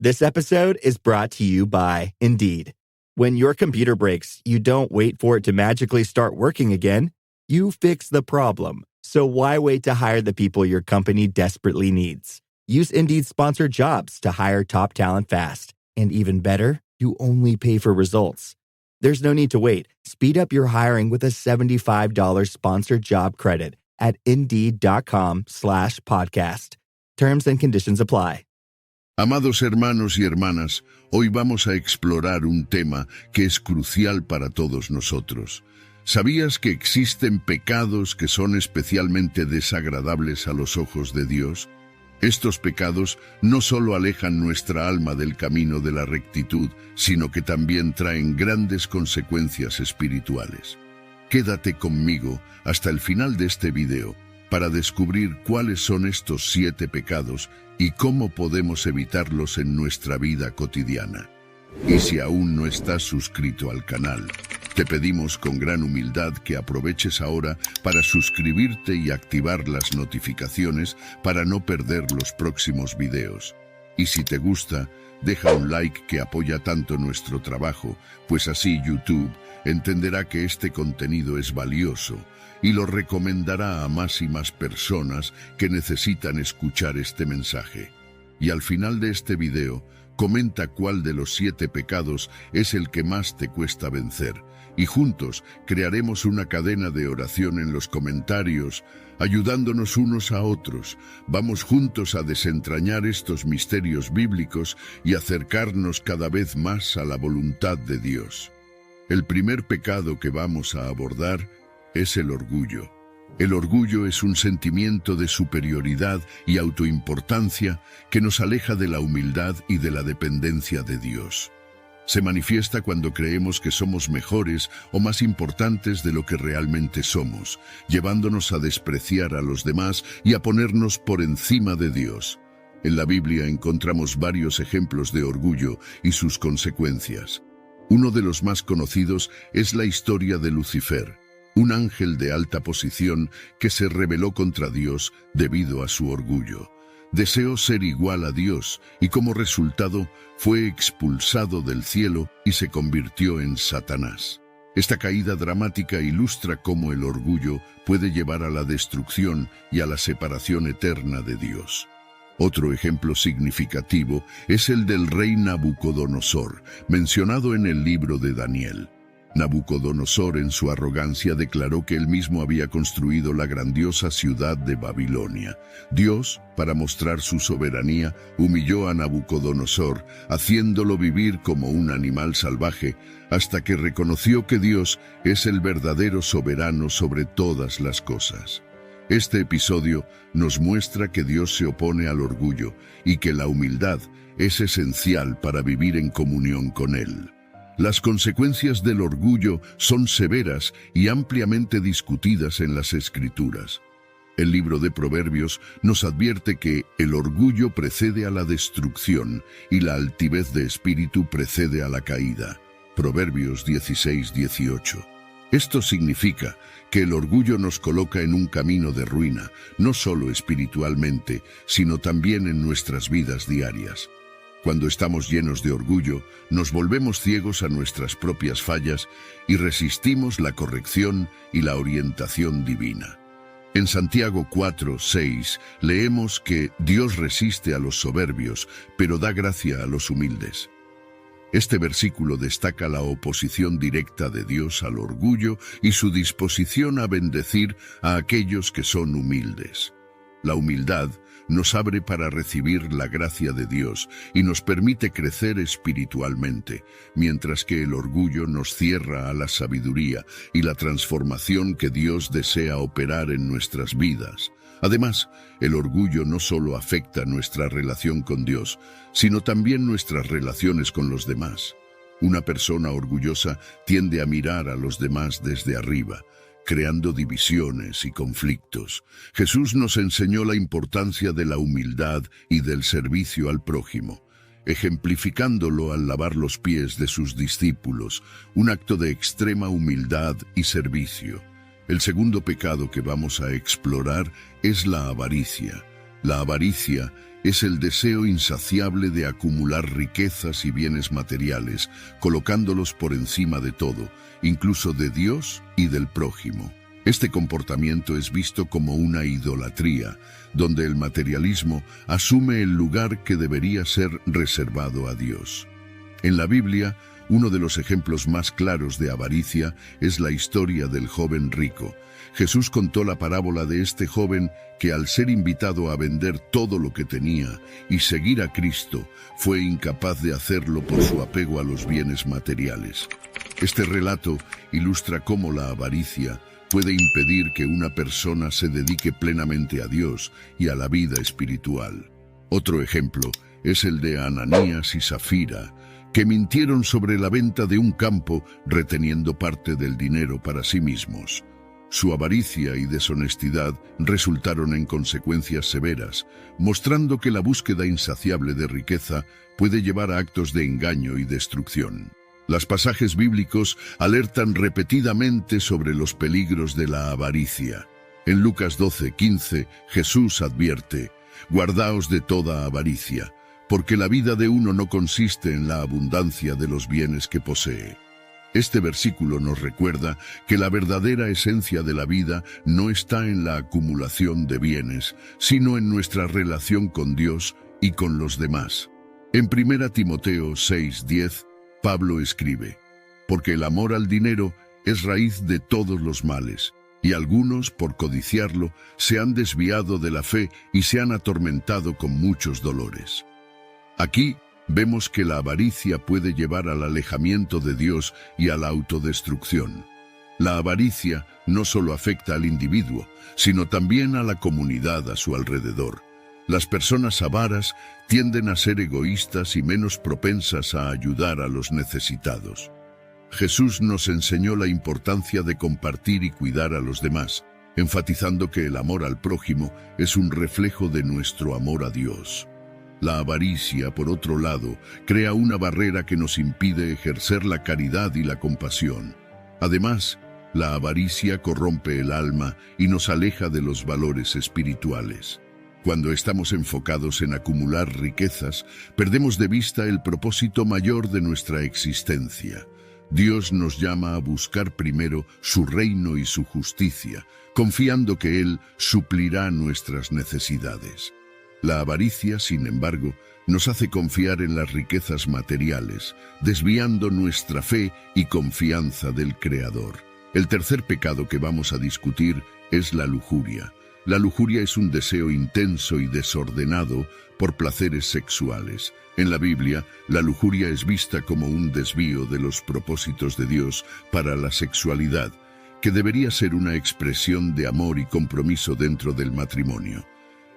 This episode is brought to you by Indeed. When your computer breaks, you don't wait for it to magically start working again. You fix the problem. So why wait to hire the people your company desperately needs? Use Indeed's sponsored jobs to hire top talent fast. And even better, you only pay for results. There's no need to wait. Speed up your hiring with a $75 sponsored job credit at Indeed.com/podcast. Terms and conditions apply. Amados hermanos y hermanas, hoy vamos a explorar un tema que es crucial para todos nosotros. ¿Sabías que existen pecados que son especialmente desagradables a los ojos de Dios? Estos pecados no solo alejan nuestra alma del camino de la rectitud, sino que también traen grandes consecuencias espirituales. Quédate conmigo hasta el final de este video para descubrir cuáles son estos 7 pecados y cómo podemos evitarlos en nuestra vida cotidiana. Y si aún no estás suscrito al canal, te pedimos con gran humildad que aproveches ahora para suscribirte y activar las notificaciones para no perder los próximos videos. Y si te gusta, deja un like que apoya tanto nuestro trabajo, pues así YouTube entenderá que este contenido es valioso y lo recomendará a más y más personas que necesitan escuchar este mensaje. Y al final de este video, comenta cuál de los 7 pecados es el que más te cuesta vencer, y juntos crearemos una cadena de oración en los comentarios, ayudándonos unos a otros. Vamos juntos a desentrañar estos misterios bíblicos y acercarnos cada vez más a la voluntad de Dios. El primer pecado que vamos a abordar es el orgullo. El orgullo es un sentimiento de superioridad y autoimportancia que nos aleja de la humildad y de la dependencia de Dios. Se manifiesta cuando creemos que somos mejores o más importantes de lo que realmente somos, llevándonos a despreciar a los demás y a ponernos por encima de Dios. En la Biblia encontramos varios ejemplos de orgullo y sus consecuencias. Uno de los más conocidos es la historia de Lucifer, un ángel de alta posición que se rebeló contra Dios debido a su orgullo. Deseó ser igual a Dios y como resultado fue expulsado del cielo y se convirtió en Satanás. Esta caída dramática ilustra cómo el orgullo puede llevar a la destrucción y a la separación eterna de Dios. Otro ejemplo significativo es el del rey Nabucodonosor, mencionado en el libro de Daniel. Nabucodonosor en su arrogancia declaró que él mismo había construido la grandiosa ciudad de Babilonia. Dios, para mostrar su soberanía, humilló a Nabucodonosor, haciéndolo vivir como un animal salvaje, hasta que reconoció que Dios es el verdadero soberano sobre todas las cosas. Este episodio nos muestra que Dios se opone al orgullo y que la humildad es esencial para vivir en comunión con Él. Las consecuencias del orgullo son severas y ampliamente discutidas en las Escrituras. El libro de Proverbios nos advierte que el orgullo precede a la destrucción y la altivez de espíritu precede a la caída. Proverbios 16:18. Esto significa que el orgullo nos coloca en un camino de ruina, no solo espiritualmente, sino también en nuestras vidas diarias. Cuando estamos llenos de orgullo, nos volvemos ciegos a nuestras propias fallas y resistimos la corrección y la orientación divina. En Santiago 4:6 leemos que Dios resiste a los soberbios, pero da gracia a los humildes. Este versículo destaca la oposición directa de Dios al orgullo y su disposición a bendecir a aquellos que son humildes. La humildad nos abre para recibir la gracia de Dios y nos permite crecer espiritualmente, mientras que el orgullo nos cierra a la sabiduría y la transformación que Dios desea operar en nuestras vidas. Además, el orgullo no solo afecta nuestra relación con Dios, sino también nuestras relaciones con los demás. Una persona orgullosa tiende a mirar a los demás desde arriba, creando divisiones y conflictos. Jesús nos enseñó la importancia de la humildad y del servicio al prójimo, ejemplificándolo al lavar los pies de sus discípulos, un acto de extrema humildad y servicio. El segundo pecado que vamos a explorar es la avaricia. La avaricia es el deseo insaciable de acumular riquezas y bienes materiales, colocándolos por encima de todo, incluso de Dios y del prójimo. Este comportamiento es visto como una idolatría, donde el materialismo asume el lugar que debería ser reservado a Dios. En la Biblia, uno de los ejemplos más claros de avaricia es la historia del joven rico. Jesús contó la parábola de este joven que, al ser invitado a vender todo lo que tenía y seguir a Cristo, fue incapaz de hacerlo por su apego a los bienes materiales. Este relato ilustra cómo la avaricia puede impedir que una persona se dedique plenamente a Dios y a la vida espiritual. Otro ejemplo es el de Ananías y Zafira, que mintieron sobre la venta de un campo reteniendo parte del dinero para sí mismos. Su avaricia y deshonestidad resultaron en consecuencias severas, mostrando que la búsqueda insaciable de riqueza puede llevar a actos de engaño y destrucción. Los pasajes bíblicos alertan repetidamente sobre los peligros de la avaricia. En Lucas 12:15, Jesús advierte: «Guardaos de toda avaricia, porque la vida de uno no consiste en la abundancia de los bienes que posee». Este versículo nos recuerda que la verdadera esencia de la vida no está en la acumulación de bienes, sino en nuestra relación con Dios y con los demás. En 1 Timoteo 6:10, Pablo escribe: «Porque el amor al dinero es raíz de todos los males, y algunos, por codiciarlo, se han desviado de la fe y se han atormentado con muchos dolores». Aquí vemos que la avaricia puede llevar al alejamiento de Dios y a la autodestrucción. La avaricia no solo afecta al individuo, sino también a la comunidad a su alrededor. Las personas avaras tienden a ser egoístas y menos propensas a ayudar a los necesitados. Jesús nos enseñó la importancia de compartir y cuidar a los demás, enfatizando que el amor al prójimo es un reflejo de nuestro amor a Dios. La avaricia, por otro lado, crea una barrera que nos impide ejercer la caridad y la compasión. Además, la avaricia corrompe el alma y nos aleja de los valores espirituales. Cuando estamos enfocados en acumular riquezas, perdemos de vista el propósito mayor de nuestra existencia. Dios nos llama a buscar primero su reino y su justicia, confiando que Él suplirá nuestras necesidades. La avaricia, sin embargo, nos hace confiar en las riquezas materiales, desviando nuestra fe y confianza del Creador. El tercer pecado que vamos a discutir es la lujuria. La lujuria es un deseo intenso y desordenado por placeres sexuales. En la Biblia, la lujuria es vista como un desvío de los propósitos de Dios para la sexualidad, que debería ser una expresión de amor y compromiso dentro del matrimonio.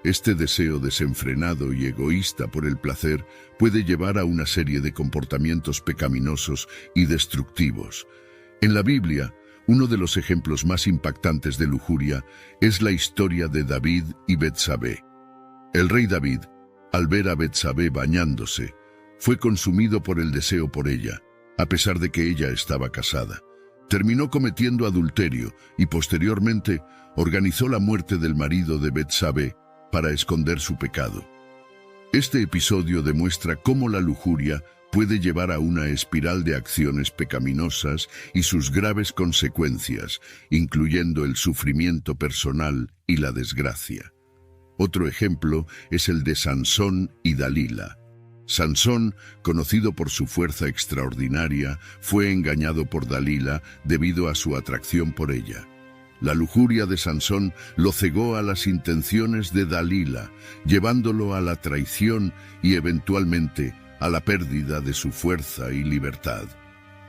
Este deseo desenfrenado y egoísta por el placer puede llevar a una serie de comportamientos pecaminosos y destructivos. En la Biblia, uno de los ejemplos más impactantes de lujuria es la historia de David y Betsabé. El rey David, al ver a Betsabé bañándose, fue consumido por el deseo por ella, a pesar de que ella estaba casada. Terminó cometiendo adulterio y posteriormente organizó la muerte del marido de Betsabé para esconder su pecado. Este episodio demuestra cómo la lujuria puede llevar a una espiral de acciones pecaminosas y sus graves consecuencias, incluyendo el sufrimiento personal y la desgracia. Otro ejemplo es el de Sansón y Dalila. Sansón, conocido por su fuerza extraordinaria, fue engañado por Dalila debido a su atracción por ella. La lujuria de Sansón lo cegó a las intenciones de Dalila, llevándolo a la traición y eventualmente a la pérdida de su fuerza y libertad.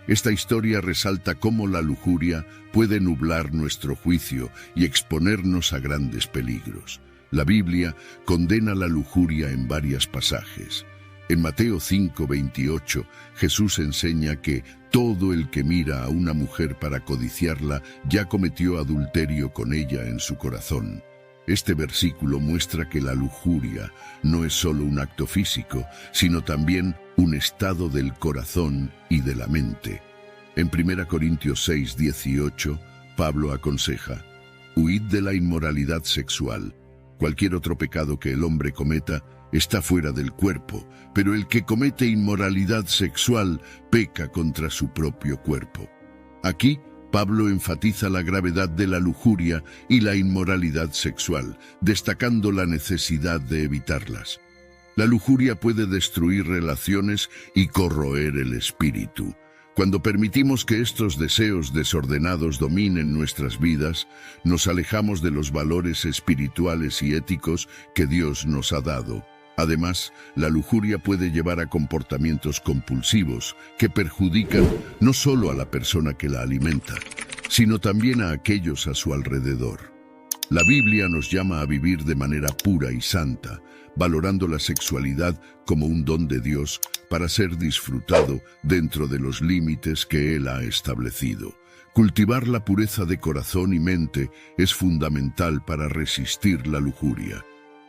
Esta historia resalta cómo la lujuria puede nublar nuestro juicio y exponernos a grandes peligros. La Biblia condena la lujuria en varios pasajes. En Mateo 5:28, Jesús enseña que todo el que mira a una mujer para codiciarla ya cometió adulterio con ella en su corazón. Este versículo muestra que la lujuria no es solo un acto físico, sino también un estado del corazón y de la mente. En 1 Corintios 6:18, Pablo aconseja: «Huid de la inmoralidad sexual. Cualquier otro pecado que el hombre cometa está fuera del cuerpo, pero el que comete inmoralidad sexual peca contra su propio cuerpo. Aquí, Pablo enfatiza la gravedad de la lujuria y la inmoralidad sexual, destacando la necesidad de evitarlas. La lujuria puede destruir relaciones y corroer el espíritu. Cuando permitimos que estos deseos desordenados dominen nuestras vidas, nos alejamos de los valores espirituales y éticos que Dios nos ha dado. Además, la lujuria puede llevar a comportamientos compulsivos que perjudican no solo a la persona que la alimenta, sino también a aquellos a su alrededor. La Biblia nos llama a vivir de manera pura y santa, valorando la sexualidad como un don de Dios para ser disfrutado dentro de los límites que Él ha establecido. Cultivar la pureza de corazón y mente es fundamental para resistir la lujuria.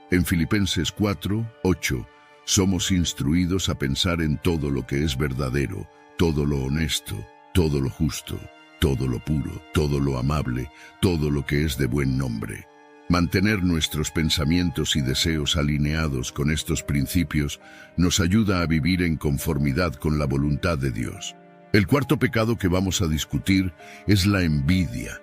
En Filipenses 4:8, somos instruidos a pensar en todo lo que es verdadero, todo lo honesto, todo lo justo, todo lo puro, todo lo amable, todo lo que es de buen nombre. Mantener nuestros pensamientos y deseos alineados con estos principios nos ayuda a vivir en conformidad con la voluntad de Dios. El cuarto pecado que vamos a discutir es la envidia.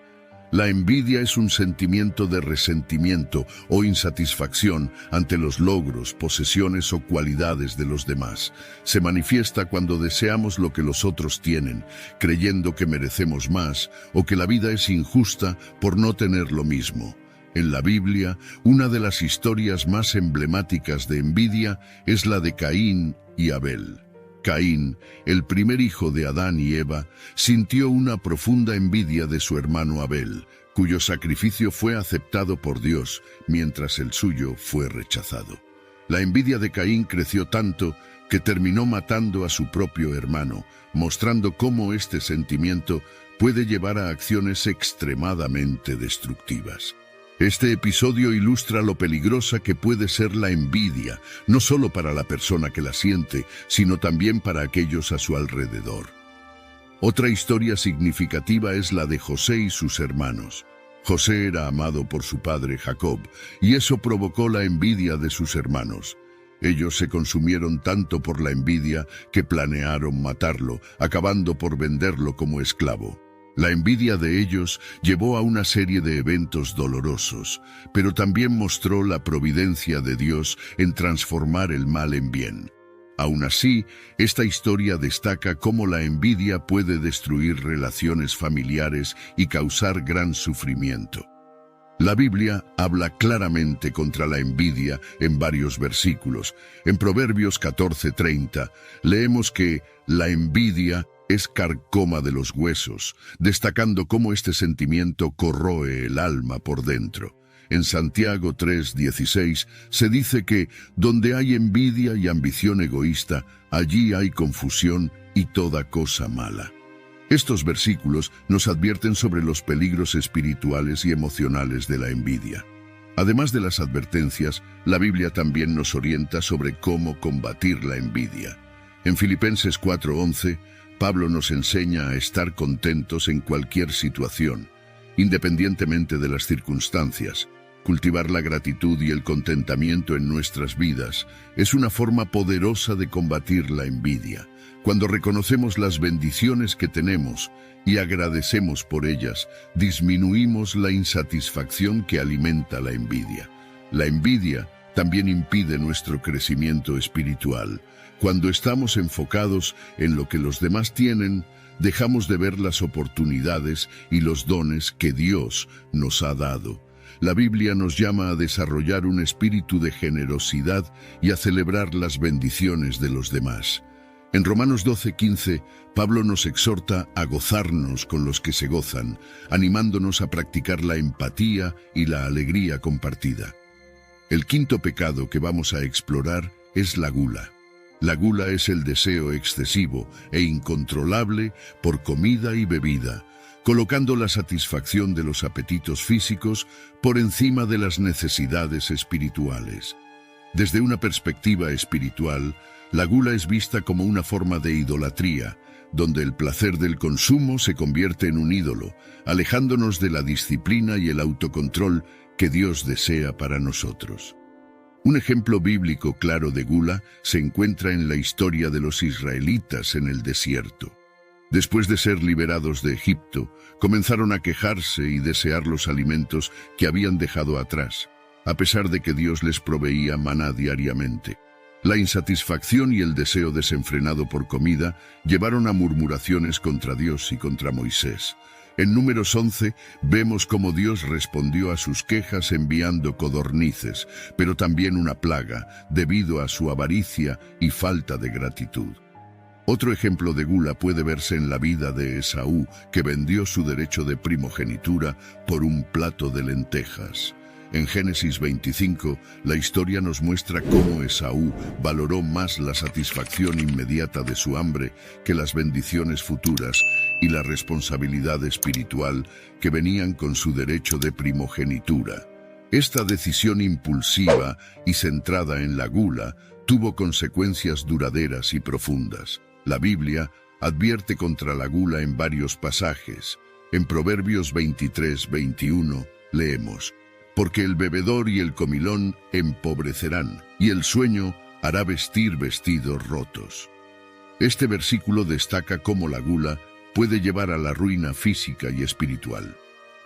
La envidia es un sentimiento de resentimiento o insatisfacción ante los logros, posesiones o cualidades de los demás. Se manifiesta cuando deseamos lo que los otros tienen, creyendo que merecemos más o que la vida es injusta por no tener lo mismo. En la Biblia, una de las historias más emblemáticas de envidia es la de Caín y Abel. Caín, el primer hijo de Adán y Eva, sintió una profunda envidia de su hermano Abel, cuyo sacrificio fue aceptado por Dios, mientras el suyo fue rechazado. La envidia de Caín creció tanto que terminó matando a su propio hermano, mostrando cómo este sentimiento puede llevar a acciones extremadamente destructivas. Este episodio ilustra lo peligrosa que puede ser la envidia, no solo para la persona que la siente, sino también para aquellos a su alrededor. Otra historia significativa es la de José y sus hermanos. José era amado por su padre Jacob, y eso provocó la envidia de sus hermanos. Ellos se consumieron tanto por la envidia que planearon matarlo, acabando por venderlo como esclavo. La envidia de ellos llevó a una serie de eventos dolorosos, pero también mostró la providencia de Dios en transformar el mal en bien. Aún así, esta historia destaca cómo la envidia puede destruir relaciones familiares y causar gran sufrimiento. La Biblia habla claramente contra la envidia en varios versículos. En Proverbios 14:30 leemos que la envidia es carcoma de los huesos, destacando cómo este sentimiento corroe el alma por dentro. En Santiago 3:16 se dice que donde hay envidia y ambición egoísta, allí hay confusión y toda cosa mala. Estos versículos nos advierten sobre los peligros espirituales y emocionales de la envidia. Además de las advertencias, la Biblia también nos orienta sobre cómo combatir la envidia. En Filipenses 4:11, Pablo nos enseña a estar contentos en cualquier situación, independientemente de las circunstancias. Cultivar la gratitud y el contentamiento en nuestras vidas es una forma poderosa de combatir la envidia. Cuando reconocemos las bendiciones que tenemos y agradecemos por ellas, disminuimos la insatisfacción que alimenta la envidia. La envidia también impide nuestro crecimiento espiritual. Cuando estamos enfocados en lo que los demás tienen, dejamos de ver las oportunidades y los dones que Dios nos ha dado. La Biblia nos llama a desarrollar un espíritu de generosidad y a celebrar las bendiciones de los demás. En Romanos 12:15, Pablo nos exhorta a gozarnos con los que se gozan, animándonos a practicar la empatía y la alegría compartida. El quinto pecado que vamos a explorar es la gula. La gula es el deseo excesivo e incontrolable por comida y bebida, colocando la satisfacción de los apetitos físicos por encima de las necesidades espirituales. Desde una perspectiva espiritual, la gula es vista como una forma de idolatría, donde el placer del consumo se convierte en un ídolo, alejándonos de la disciplina y el autocontrol que Dios desea para nosotros. Un ejemplo bíblico claro de gula se encuentra en la historia de los israelitas en el desierto. Después de ser liberados de Egipto, comenzaron a quejarse y desear los alimentos que habían dejado atrás, a pesar de que Dios les proveía maná diariamente. La insatisfacción y el deseo desenfrenado por comida llevaron a murmuraciones contra Dios y contra Moisés. En Números 11 vemos cómo Dios respondió a sus quejas enviando codornices, pero también una plaga, debido a su avaricia y falta de gratitud. Otro ejemplo de gula puede verse en la vida de Esaú, que vendió su derecho de primogenitura por un plato de lentejas. En Génesis 25, la historia nos muestra cómo Esaú valoró más la satisfacción inmediata de su hambre que las bendiciones futuras y la responsabilidad espiritual que venían con su derecho de primogenitura. Esta decisión impulsiva y centrada en la gula tuvo consecuencias duraderas y profundas. La Biblia advierte contra la gula en varios pasajes. En Proverbios 23-21 leemos: porque el bebedor y el comilón empobrecerán, y el sueño hará vestir vestidos rotos. Este versículo destaca cómo la gula puede llevar a la ruina física y espiritual.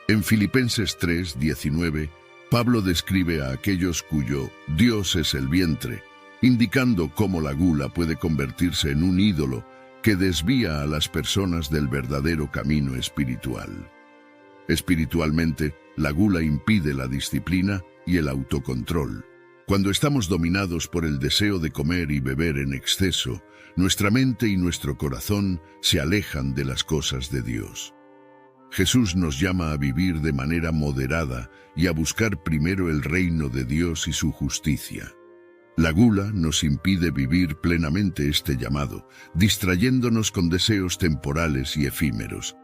En Filipenses 3:19, Pablo describe a aquellos cuyo Dios es el vientre, indicando cómo la gula puede convertirse en un ídolo que desvía a las personas del verdadero camino espiritual. Espiritualmente, la gula impide la disciplina y el autocontrol. Cuando estamos dominados por el deseo de comer y beber en exceso, nuestra mente y nuestro corazón se alejan de las cosas de Dios. Jesús nos llama a vivir de manera moderada y a buscar primero el reino de Dios y su justicia. La gula nos impide vivir plenamente este llamado, distrayéndonos con deseos temporales y efímeros.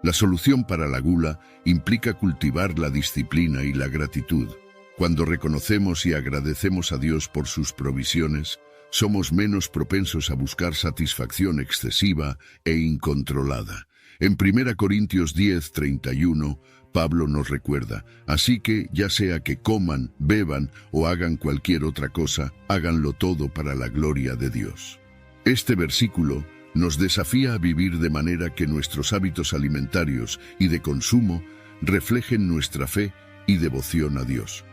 La solución para la gula implica cultivar la disciplina y la gratitud. Cuando reconocemos y agradecemos a Dios por sus provisiones, somos menos propensos a buscar satisfacción excesiva e incontrolada. En 1 Corintios 10:31, Pablo nos recuerda: así que, ya sea que coman, beban o hagan cualquier otra cosa, háganlo todo para la gloria de Dios. Este versículo nos desafía a vivir de manera que nuestros hábitos alimentarios y de consumo reflejen nuestra fe y devoción a Dios.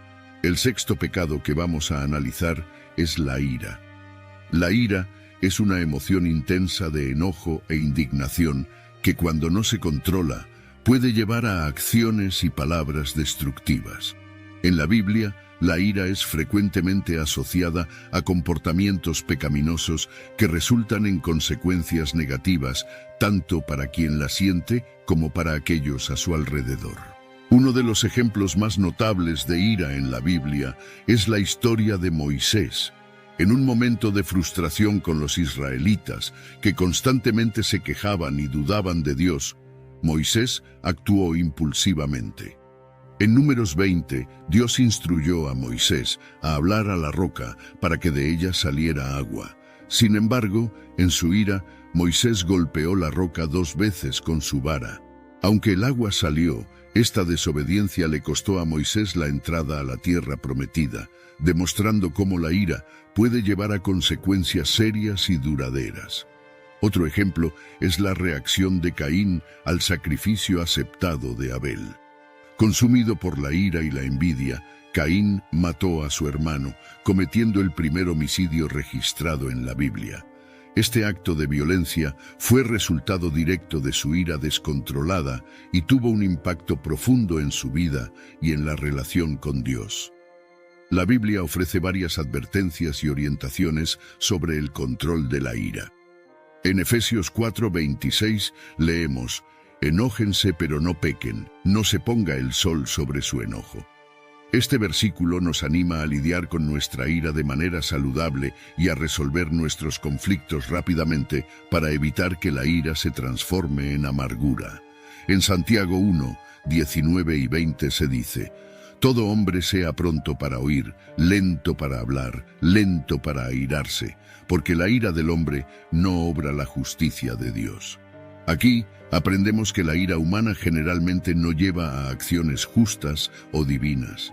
El sexto pecado que vamos a analizar es la ira. La ira es una emoción intensa de enojo e indignación que, cuando no se controla, puede llevar a acciones y palabras destructivas. En la Biblia, la ira es frecuentemente asociada a comportamientos pecaminosos que resultan en consecuencias negativas, tanto para quien la siente como para aquellos a su alrededor. Uno de los ejemplos más notables de ira en la Biblia es la historia de Moisés. En un momento de frustración con los israelitas, que constantemente se quejaban y dudaban de Dios, Moisés actuó impulsivamente. En Números 20, Dios instruyó a Moisés a hablar a la roca para que de ella saliera agua. Sin embargo, en su ira, Moisés golpeó la roca 2 veces con su vara. Aunque el agua salió, esta desobediencia le costó a Moisés la entrada a la tierra prometida, demostrando cómo la ira puede llevar a consecuencias serias y duraderas. Otro ejemplo es la reacción de Caín al sacrificio aceptado de Abel. Consumido por la ira y la envidia, Caín mató a su hermano, cometiendo el primer homicidio registrado en la Biblia. Este acto de violencia fue resultado directo de su ira descontrolada y tuvo un impacto profundo en su vida y en la relación con Dios. La Biblia ofrece varias advertencias y orientaciones sobre el control de la ira. En Efesios 4:26 leemos: enójense pero no pequen, no se ponga el sol sobre su enojo. Este versículo nos anima a lidiar con nuestra ira de manera saludable y a resolver nuestros conflictos rápidamente para evitar que la ira se transforme en amargura. En Santiago 1:19 y 20 se dice: todo hombre sea pronto para oír, lento para hablar, lento para airarse, porque la ira del hombre no obra la justicia de Dios. Aquí aprendemos que la ira humana generalmente no lleva a acciones justas o divinas.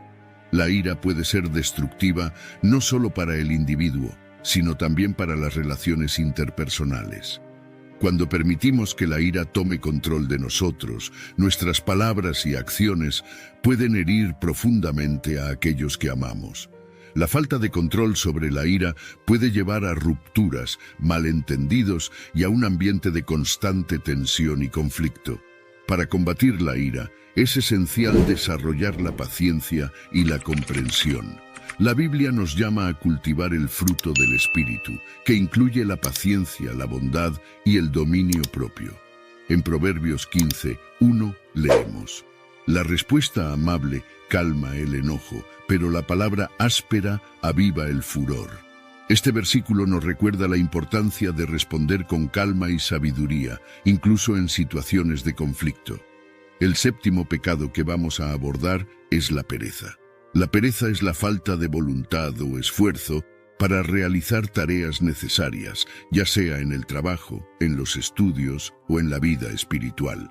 La ira puede ser destructiva no solo para el individuo, sino también para las relaciones interpersonales. Cuando permitimos que la ira tome control de nosotros, nuestras palabras y acciones pueden herir profundamente a aquellos que amamos. La falta de control sobre la ira puede llevar a rupturas, malentendidos y a un ambiente de constante tensión y conflicto. Para combatir la ira, es esencial desarrollar la paciencia y la comprensión. La Biblia nos llama a cultivar el fruto del Espíritu, que incluye la paciencia, la bondad y el dominio propio. En Proverbios 15:1 leemos: La respuesta amable calma el enojo, pero la palabra áspera aviva el furor. Este versículo nos recuerda la importancia de responder con calma y sabiduría, incluso en situaciones de conflicto. El séptimo pecado que vamos a abordar es la pereza. La pereza es la falta de voluntad o esfuerzo para realizar tareas necesarias, ya sea en el trabajo, en los estudios o en la vida espiritual.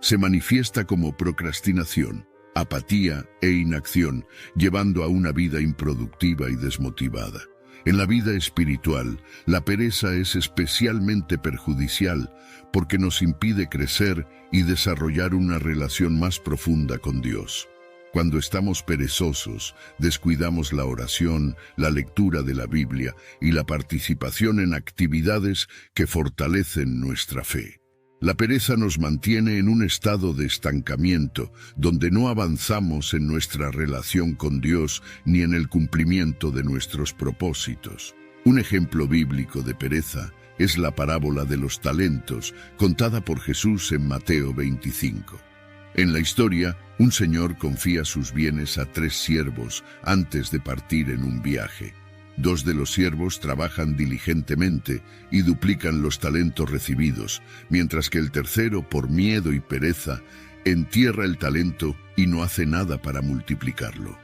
Se manifiesta como procrastinación, apatía e inacción, llevando a una vida improductiva y desmotivada. En la vida espiritual, la pereza es especialmente perjudicial porque nos impide crecer y desarrollar una relación más profunda con Dios. Cuando estamos perezosos, descuidamos la oración, la lectura de la Biblia y la participación en actividades que fortalecen nuestra fe. La pereza nos mantiene en un estado de estancamiento, donde no avanzamos en nuestra relación con Dios ni en el cumplimiento de nuestros propósitos. Un ejemplo bíblico de pereza es la parábola de los talentos, contada por Jesús en Mateo 25. En la historia, un señor confía sus bienes a 3 siervos antes de partir en un viaje. 2 de los siervos trabajan diligentemente y duplican los talentos recibidos, mientras que el tercero, por miedo y pereza, entierra el talento y no hace nada para multiplicarlo.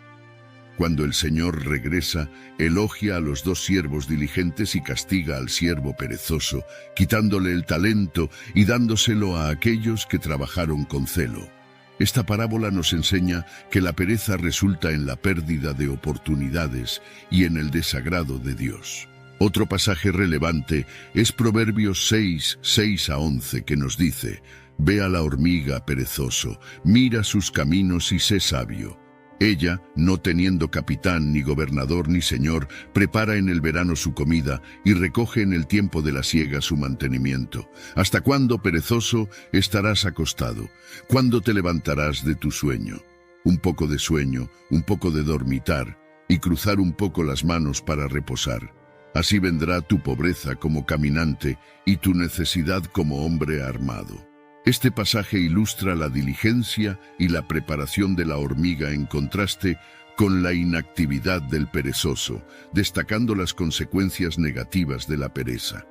Cuando el Señor regresa, elogia a los 2 siervos diligentes y castiga al siervo perezoso, quitándole el talento y dándoselo a aquellos que trabajaron con celo. Esta parábola nos enseña que la pereza resulta en la pérdida de oportunidades y en el desagrado de Dios. Otro pasaje relevante es Proverbios 6:6-11, que nos dice: Ve a la hormiga, perezoso, mira sus caminos y sé sabio. Ella, no teniendo capitán, ni gobernador, ni señor, prepara en el verano su comida y recoge en el tiempo de la siega su mantenimiento. ¿Hasta cuándo, perezoso, estarás acostado? ¿Cuándo te levantarás de tu sueño? Un poco de sueño, un poco de dormitar, y cruzar un poco las manos para reposar. Así vendrá tu pobreza como caminante y tu necesidad como hombre armado. Este pasaje ilustra la diligencia y la preparación de la hormiga en contraste con la inactividad del perezoso, destacando las consecuencias negativas de la pereza.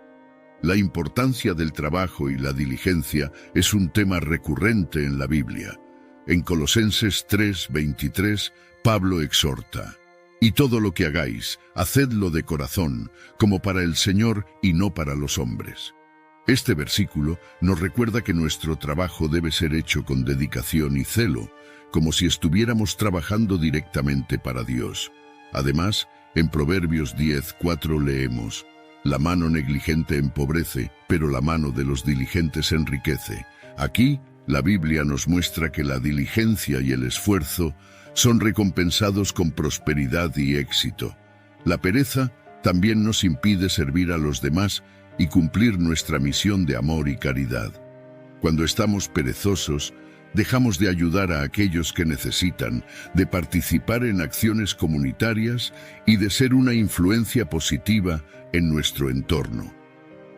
La importancia del trabajo y la diligencia es un tema recurrente en la Biblia. En Colosenses 3:23, Pablo exhorta: Y todo lo que hagáis, hacedlo de corazón, como para el Señor y no para los hombres. Este versículo nos recuerda que nuestro trabajo debe ser hecho con dedicación y celo, como si estuviéramos trabajando directamente para Dios. Además, en Proverbios 10:4 leemos: La mano negligente empobrece, pero la mano de los diligentes enriquece. Aquí, la Biblia nos muestra que la diligencia y el esfuerzo son recompensados con prosperidad y éxito. La pereza también nos impide servir a los demás y cumplir nuestra misión de amor y caridad. Cuando estamos perezosos, dejamos de ayudar a aquellos que necesitan, de participar en acciones comunitarias y de ser una influencia positiva en nuestro entorno.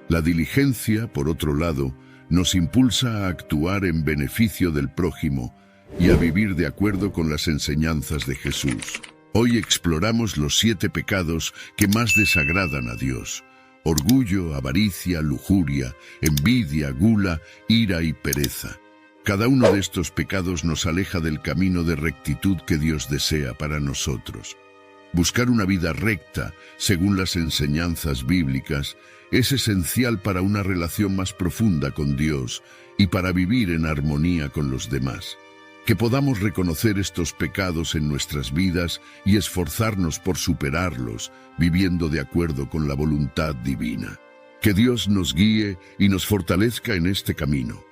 La diligencia, por otro lado, nos impulsa a actuar en beneficio del prójimo y a vivir de acuerdo con las enseñanzas de Jesús. Hoy exploramos los 7 pecados que más desagradan a Dios: orgullo, avaricia, lujuria, envidia, gula, ira y pereza. Cada uno de estos pecados nos aleja del camino de rectitud que Dios desea para nosotros. Buscar una vida recta, según las enseñanzas bíblicas, es esencial para una relación más profunda con Dios y para vivir en armonía con los demás. que podamos reconocer estos pecados en nuestras vidas y esforzarnos por superarlos, viviendo de acuerdo con la voluntad divina. Que Dios nos guíe y nos fortalezca en este camino.